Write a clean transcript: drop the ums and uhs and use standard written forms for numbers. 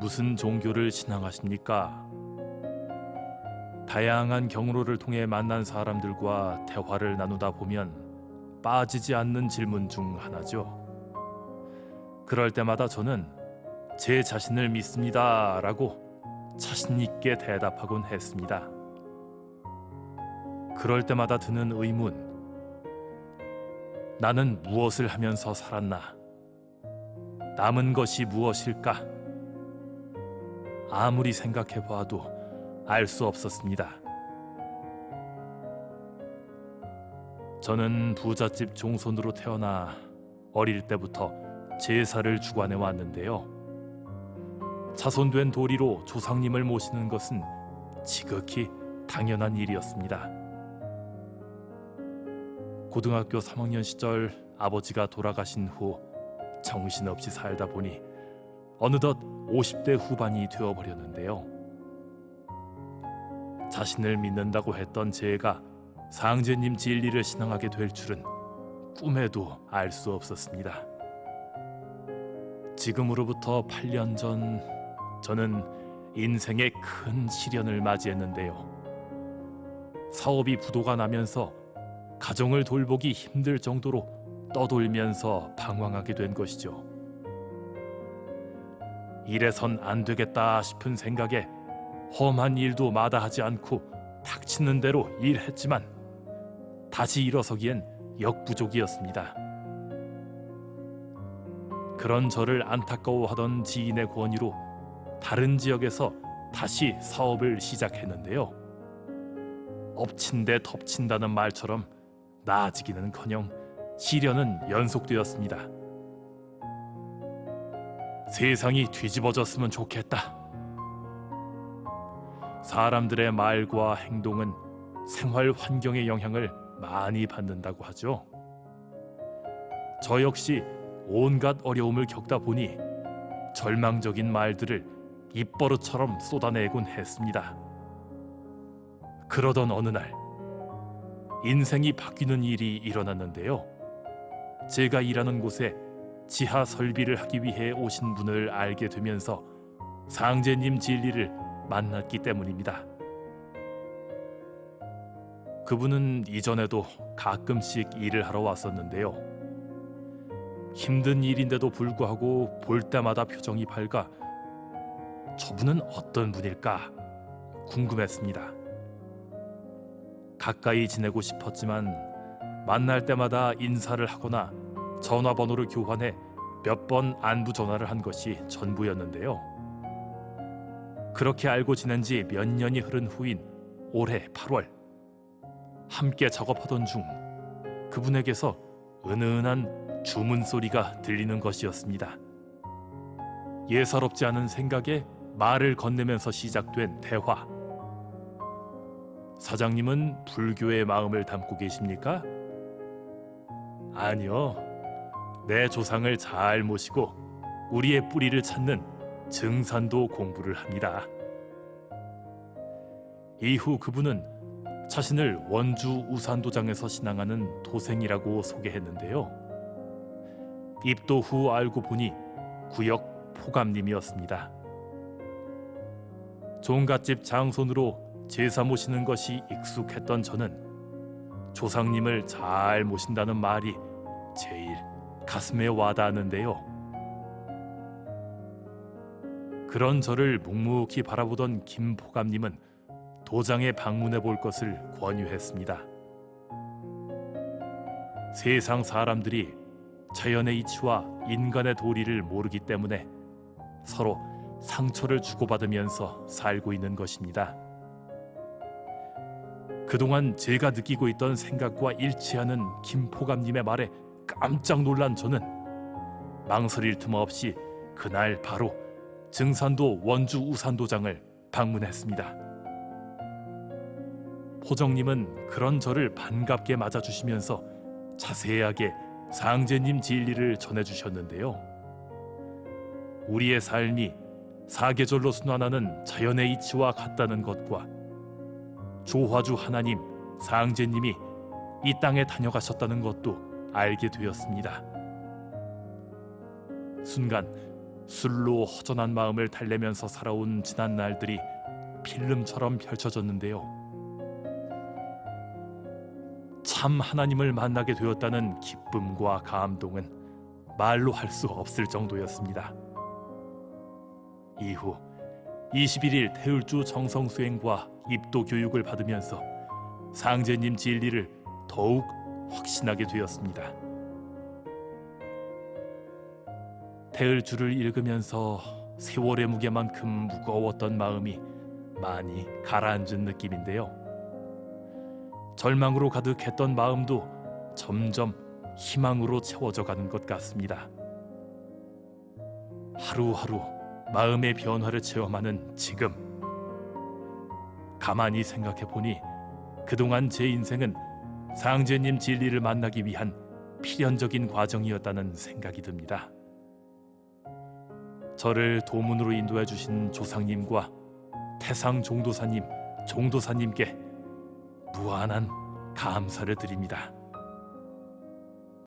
무슨 종교를 신앙하십니까? 다양한 경로를 통해 만난 사람들과 대화를 나누다 보면 빠지지 않는 질문 중 하나죠. 그럴 때마다 저는 제 자신을 믿습니다 라고 자신 있게 대답하곤 했습니다. 그럴 때마다 드는 의문, 나는 무엇을 하면서 살았나? 남은 것이 무엇일까? 아무리 생각해봐도 알 수 없었습니다. 저는 부잣집 종손으로 태어나 어릴 때부터 제사를 주관해 왔는데요. 자손된 도리로 조상님을 모시는 것은 지극히 당연한 일이었습니다. 고등학교 3학년 시절 아버지가 돌아가신 후 정신없이 살다 보니 어느덧 50대 후반이 되어버렸는데요. 자신을 믿는다고 했던 제가 상제님 진리를 신앙하게 될 줄은 꿈에도 알 수 없었습니다. 지금으로부터 8년 전 저는 인생의 큰 시련을 맞이했는데요. 사업이 부도가 나면서 가정을 돌보기 힘들 정도로 떠돌면서 방황하게 된 것이죠. 이래선 안 되겠다 싶은 생각에 험한 일도 마다하지 않고 닥치는 대로 일했지만 다시 일어서기엔 역부족이었습니다. 그런 저를 안타까워하던 지인의 권유로 다른 지역에서 다시 사업을 시작했는데요. 엎친 데 덮친다는 말처럼 나아지기는커녕 시련은 연속되었습니다. 세상이 뒤집어졌으면 좋겠다. 사람들의 말과 행동은 생활 환경의 영향을 많이 받는다고 하죠. 저 역시 온갖 어려움을 겪다 보니 절망적인 말들을 입버릇처럼 쏟아내곤 했습니다. 그러던 어느 날 인생이 바뀌는 일이 일어났는데요. 제가 일하는 곳에 지하 설비를 하기 위해 오신 분을 알게 되면서 상제님 진리를 만났기 때문입니다. 그분은 이전에도 가끔씩 일을 하러 왔었는데요. 힘든 일인데도 불구하고 볼 때마다 표정이 밝아 저분은 어떤 분일까 궁금했습니다. 가까이 지내고 싶었지만 만날 때마다 인사를 하거나 전화번호를 교환해 몇 번 안부 전화를 한 것이 전부였는데요. 그렇게 알고 지낸 지 몇 년이 흐른 후인 올해 8월, 함께 작업하던 중 그분에게서 은은한 주문 소리가 들리는 것이었습니다. 예사롭지 않은 생각에 말을 건네면서 시작된 대화. 사장님은 불교의 마음을 담고 계십니까? 아니요. 내 조상을 잘 모시고 우리의 뿌리를 찾는 증산도 공부를 합니다. 이후 그분은 자신을 원주 우산도장에서 신앙하는 도생이라고 소개했는데요. 입도 후 알고 보니 구역 포감님이었습니다. 종갓집 장손으로 제사 모시는 것이 익숙했던 저는 조상님을 잘 모신다는 말이 제일 가슴에 와닿았는데요. 그런 저를 묵묵히 바라보던 김포감님은 도장에 방문해 볼 것을 권유했습니다. 세상 사람들이 자연의 이치와 인간의 도리를 모르기 때문에 서로 상처를 주고받으면서 살고 있는 것입니다. 그동안 제가 느끼고 있던 생각과 일치하는 김포감님의 말에 깜짝 놀란 저는 망설일 틈 없이 그날 바로 증산도 원주 우산도장을 방문했습니다. 포정님은 그런 저를 반갑게 맞아주시면서 자세하게 상제님 진리를 전해주셨는데요. 우리의 삶이 사계절로 순환하는 자연의 이치와 같다는 것과 조화주 하나님, 상제님이 이 땅에 다녀가셨다는 것도 알게 되었습니다. 순간 술로 허전한 마음을 달래면서 살아온 지난 날들이 필름처럼 펼쳐졌는데요. 참 하나님을 만나게 되었다는 기쁨과 감동은 말로 할 수 없을 정도였습니다. 이후 21일 태울주 정성 수행과 입도 교육을 받으면서 상제님 진리를 더욱 확신하게 되었습니다. 태을주를 읽으면서 세월의 무게만큼 무거웠던 마음이 많이 가라앉은 느낌인데요. 절망으로 가득했던 마음도 점점 희망으로 채워져 가는 것 같습니다. 하루하루 마음의 변화를 체험하는 지금, 가만히 생각해 보니 그동안 제 인생은 상제님 진리를 만나기 위한 필연적인 과정이었다는 생각이 듭니다. 저를 도문으로 인도해 주신 조상님과 태상 종도사님께 무한한 감사를 드립니다.